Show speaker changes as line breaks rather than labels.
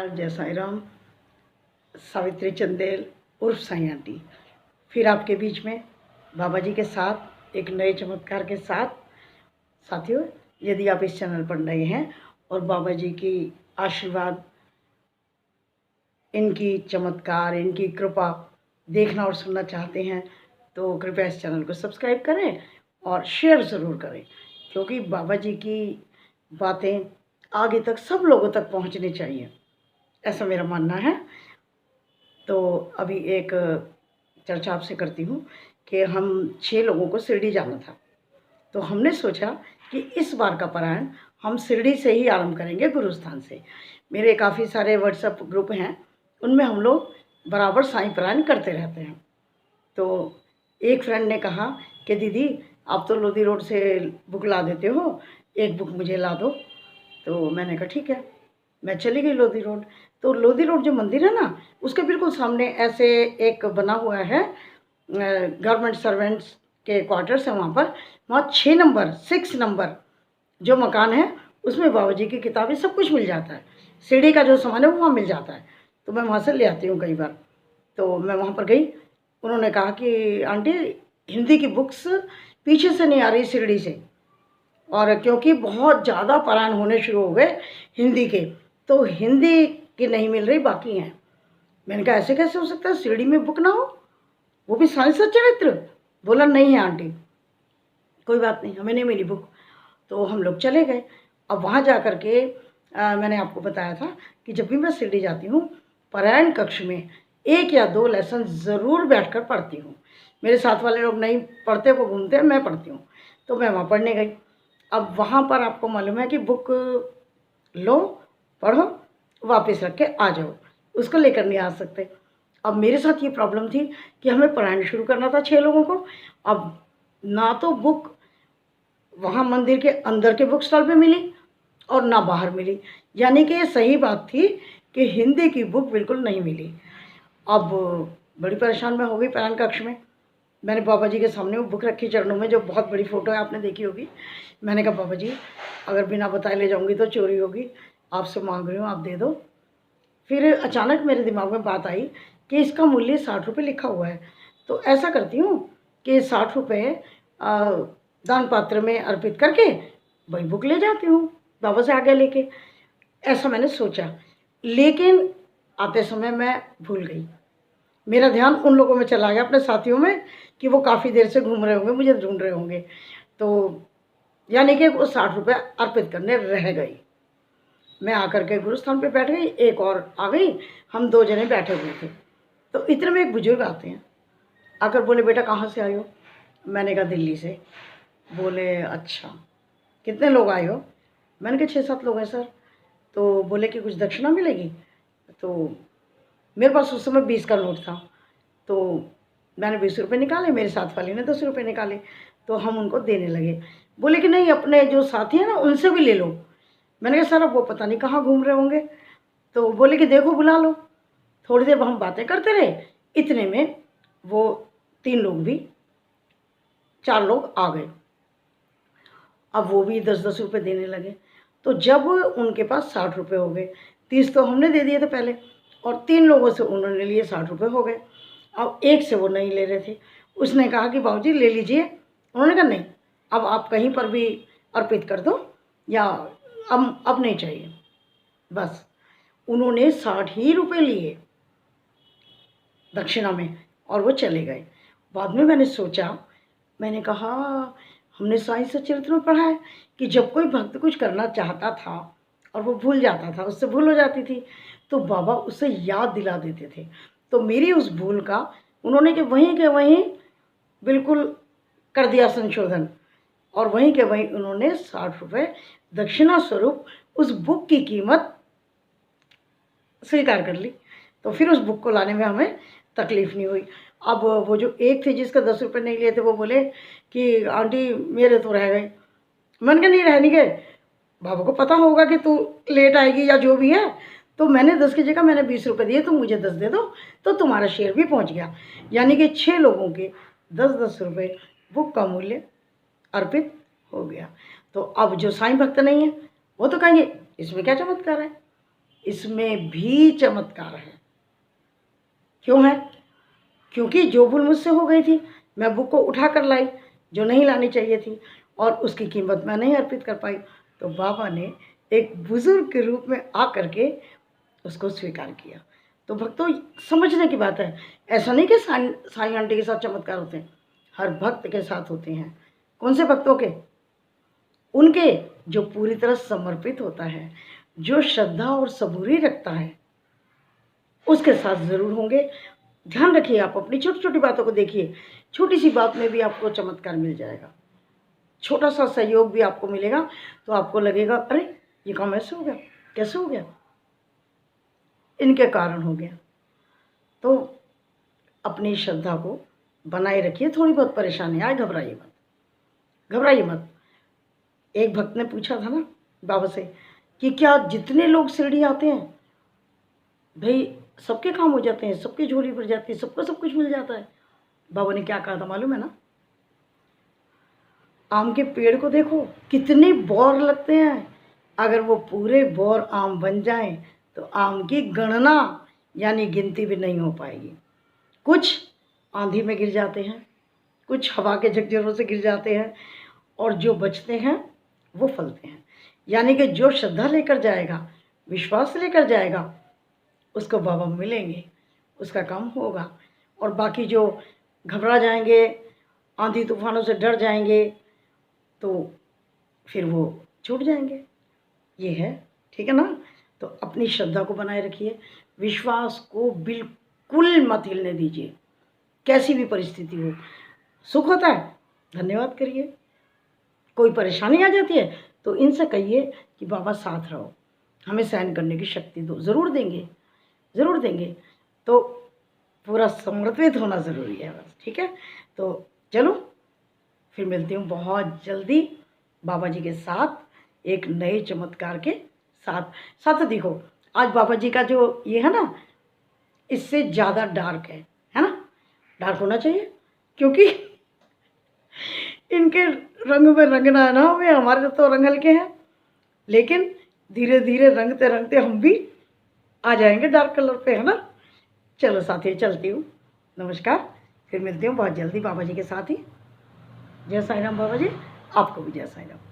नमस्कार, जय साईं राम। सावित्री चंदेल उर्फ साईं आंटी फिर आपके बीच में बाबा जी के साथ एक नए चमत्कार के साथ। साथियों, यदि आप इस चैनल पर नए हैं और बाबा जी की आशीर्वाद, इनकी चमत्कार, इनकी कृपा देखना और सुनना चाहते हैं तो कृपया इस चैनल को सब्सक्राइब करें और शेयर ज़रूर करें, क्योंकि बाबा जी की बातें आगे तक सब लोगों तक पहुंचनी चाहिए, ऐसा मेरा मानना है। तो अभी एक चर्चा आपसे करती हूँ कि हम 6 लोगों को शिरडी जाना था, तो हमने सोचा कि इस बार का पारायण हम शिरडी से ही आरंभ करेंगे, गुरुस्थान से। मेरे काफ़ी सारे व्हाट्सएप ग्रुप हैं, उनमें हम लोग बराबर साईं पारायण करते रहते हैं। तो एक फ्रेंड ने कहा कि दीदी आप तो लोधी रोड से बुक ला देते हो, एक बुक मुझे ला दो। तो मैंने कहा ठीक है, मैं चली गई लोधी रोड। तो लोधी रोड जो मंदिर है ना, उसके बिल्कुल सामने ऐसे एक बना हुआ है, गवर्नमेंट सर्वेंट्स के क्वार्टर्स है वहाँ 6 नंबर जो मकान है उसमें बाबा जी की किताबें सब कुछ मिल जाता है। सीढ़ी का जो सामान है वो वहाँ मिल जाता है, तो मैं वहाँ से ले आती हूँ कई बार। तो मैं वहाँ पर गई, उन्होंने कहा कि आंटी हिंदी की बुक्स पीछे से नहीं आ रही शिरडी से, और क्योंकि बहुत ज़्यादा पारायण होने शुरू हो गए हिंदी के, तो हिंदी की नहीं मिल रही, बाकी हैं। मैंने कहा ऐसे कैसे हो सकता है, शिरडी में बुक ना हो, वो भी साईं सच्चरित्र। बोला नहीं है आंटी, कोई बात नहीं, हमें नहीं मिली बुक। तो हम लोग चले गए। अब वहाँ जा कर के मैंने आपको बताया था कि जब भी मैं शिरडी जाती हूँ, पारायण कक्ष में 1 या 2 लेसन ज़रूर बैठकर पढ़ती हूँ। मेरे साथ वाले लोग नहीं पढ़ते, वो घूमते हैं, मैं पढ़ती हूँ। तो मैं वहाँ पढ़ने गई। अब वहाँ पर आपको मालूम है कि बुक लो, पढ़ो, वापस रख के आ जाओ, उसको लेकर नहीं आ सकते। अब मेरे साथ ये प्रॉब्लम थी कि हमें पढ़ाना शुरू करना था 6 लोगों को। अब ना तो बुक वहाँ मंदिर के अंदर के बुक स्टॉल पे मिली और ना बाहर मिली, यानी कि ये सही बात थी कि हिंदी की बुक बिल्कुल नहीं मिली। अब बड़ी परेशान मैं हो गई पारायण कक्ष में। मैंने बाबा जी के सामने वो बुक रखी चरणों में, जो बहुत बड़ी फ़ोटो है, आपने देखी होगी। मैंने कहा बाबा जी अगर बिना बताए ले जाऊँगी तो चोरी होगी, आपसे मांग रही हूँ, आप दे दो। फिर अचानक मेरे दिमाग में बात आई कि इसका मूल्य 60 रुपये लिखा हुआ है, तो ऐसा करती हूँ कि 60 रुपये दान पात्र में अर्पित करके वही बुक ले जाती हूँ बाबा से आगे लेके। ऐसा मैंने सोचा, लेकिन आते समय मैं भूल गई। मेरा ध्यान उन लोगों में चला गया, अपने साथियों में, कि वो काफ़ी देर से घूम रहे होंगे, मुझे ढूंढ रहे होंगे। तो यानी कि वो 60 रुपये अर्पित करने रह गई। मैं आकर के गुरुस्थान पे बैठ गई, एक और आ गई, हम 2 जने बैठे हुए थे। तो इतने में एक बुजुर्ग आते हैं, आकर बोले बेटा कहाँ से आए हो? मैंने कहा दिल्ली से। बोले अच्छा, कितने लोग आए हो? मैंने कहा 6-7 लोग हैं सर। तो बोले कि कुछ दक्षिणा मिलेगी? तो मेरे पास उस समय 20 का नोट था, तो मैंने 20 रुपये निकाले, मेरे साथ वाले ने 10 रुपये निकाले, तो हम उनको देने लगे। बोले कि नहीं अपने जो साथी हैं ना उनसे भी ले लो। मैंने कहा सर अब वो पता नहीं कहाँ घूम रहे होंगे। तो बोले कि देखो बुला लो। थोड़ी देर हम बातें करते रहे, इतने में वो 3 लोग भी 4 लोग आ गए। अब वो भी 10-10 रुपये देने लगे। तो जब उनके पास 60 रुपये हो गए, 30 तो हमने दे दिए थे पहले, और 3 लोगों से उन्होंने लिए 60 रुपये हो गए। अब एक से वो नहीं ले रहे थे, उसने कहा कि बाबूजी ले लीजिए। उन्होंने कहा नहीं, अब आप कहीं पर भी अर्पित कर दो, या अब नहीं चाहिए। बस उन्होंने 60 ही रुपये लिए दक्षिणा में और वो चले गए। बाद में मैंने सोचा, मैंने कहा हमने साईं सच्चरित्र में पढ़ा है कि जब कोई भक्त कुछ करना चाहता था और वो भूल जाता था, उससे भूल हो जाती थी, तो बाबा उसे याद दिला देते थे। तो मेरी उस भूल का उन्होंने कि वहीं के वहीं बिल्कुल कर दिया संशोधन, और वहीं के वहीं उन्होंने 60 रुपये दक्षिणा स्वरूप उस बुक की कीमत स्वीकार कर ली। तो फिर उस बुक को लाने में हमें तकलीफ़ नहीं हुई। अब वो जो एक थे जिसका 10 रुपये नहीं लिए थे, वो बोले कि आंटी मेरे तो रह गए। मैंने कहा नहीं रहने के, बाबा को पता होगा कि तू लेट आएगी या जो भी है, तो मैंने 10 की जगह मैंने 20 रुपये दिए, तुम मुझे 10 दे दो, तो तुम्हारा शेयर भी पहुंच गया। यानी कि 6 लोगों के 10-10 रुपये बुक का मूल्य अर्पित हो गया। तो अब जो साईं भक्त नहीं है वो तो कहेंगे इसमें क्या चमत्कार है, इसमें भी चमत्कार है। क्यों है? क्योंकि जो भूल मुझसे हो गई थी, मैं बुक को उठा कर लाई जो नहीं लानी चाहिए थी, और उसकी कीमत मैं नहीं अर्पित कर पाई, तो बाबा ने एक बुजुर्ग के रूप में आकर के उसको स्वीकार किया। तो भक्तों, समझने की बात है, ऐसा नहीं कि साईं आंटी के साथ चमत्कार होते हैं, हर भक्त के साथ होते हैं। कौन से भक्तों के? उनके जो पूरी तरह समर्पित होता है, जो श्रद्धा और सबूरी रखता है, उसके साथ ज़रूर होंगे। ध्यान रखिए, आप अपनी छोटी छोटी बातों को देखिए, छोटी सी बात में भी आपको चमत्कार मिल जाएगा। छोटा सा सहयोग भी आपको मिलेगा तो आपको लगेगा, अरे ये काम ऐसे हो गया, कैसे हो गया, इनके कारण हो गया। तो अपनी श्रद्धा को बनाए रखिए। थोड़ी बहुत परेशानी आए, घबराइए मत, घबराइए मत। एक भक्त ने पूछा था ना बाबा से कि क्या जितने लोग शिरडी आते हैं भाई सबके काम हो जाते हैं, सबकी झोली भर जाती है, सबको सब कुछ मिल जाता है? बाबा ने क्या कहा था मालूम है ना? आम के पेड़ को देखो, कितने बौर लगते हैं, अगर वो पूरे बौर आम बन जाएं तो आम की गणना यानी गिनती भी नहीं हो पाएगी। कुछ आंधी में गिर जाते हैं, कुछ हवा के झकझोरों से गिर जाते हैं, और जो बचते हैं वो फलते हैं। यानी कि जो श्रद्धा लेकर जाएगा, विश्वास लेकर जाएगा, उसको बाबा मिलेंगे, उसका काम होगा। और बाकी जो घबरा जाएंगे, आंधी तूफानों से डर जाएंगे, तो फिर वो छूट जाएंगे। ये है, ठीक है ना? तो अपनी श्रद्धा को बनाए रखिए, विश्वास को बिल्कुल मत हिलने दीजिए, कैसी भी परिस्थिति हो। सुख होता है, धन्यवाद करिए। कोई परेशानी आ जाती है तो इनसे कहिए कि बाबा साथ रहो, हमें सहन करने की शक्ति दो। ज़रूर देंगे, ज़रूर देंगे। तो पूरा समर्पित होना ज़रूरी है बस, ठीक है? तो चलो फिर मिलती हूँ बहुत जल्दी बाबा जी के साथ, एक नए चमत्कार के साथ। साथ देखो, आज बाबा जी का जो ये है ना, इससे ज़्यादा डार्क है ना? डार्क होना चाहिए, क्योंकि इनके रंग में रंगना है ना हमें। हमारे तो रंग हल्के हैं, लेकिन धीरे धीरे रंगते रंगते हम भी आ जाएंगे डार्क कलर पे, है ना? चलो साथी, चलती हूँ, नमस्कार। फिर मिलती हूँ बहुत जल्दी बाबा जी के साथ ही। जय साईं राम बाबा जी, आपको भी जय साईं राम।